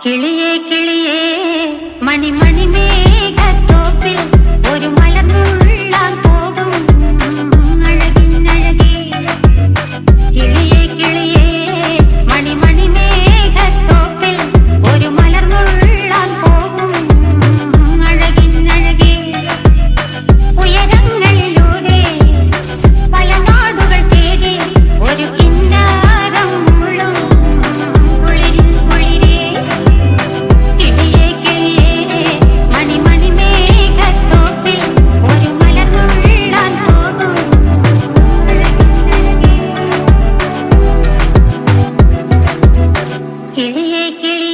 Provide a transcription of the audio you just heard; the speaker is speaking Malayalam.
കിളിയേ കിളിയേ മണിമണി മേഘത്തോപ്പിൽ ഒരു മലർന്നുള്ളാൻ പോകും അഴകിനഴകേ. കിളിയേ കിളിയേ മണിമണി മേഘത്തോപ്പിൽ ഒരു മലർന്നുള്ളാൻ പോകും അഴകിനഴകേ. ഉയരങ്ങളിലൂടെ പല നാടുകൾ തേടി ഒരു കിന്നാരം മുഴും കുളിരിൻ കുളിരേ. കിളിയേ കിളിയേ മണിമണി മേഘത്തോപ്പിൽ ഒരു മലർന്നുള്ളാൻ പോകും അഴകിനഴകേ. കിളിയേ കിളിയേ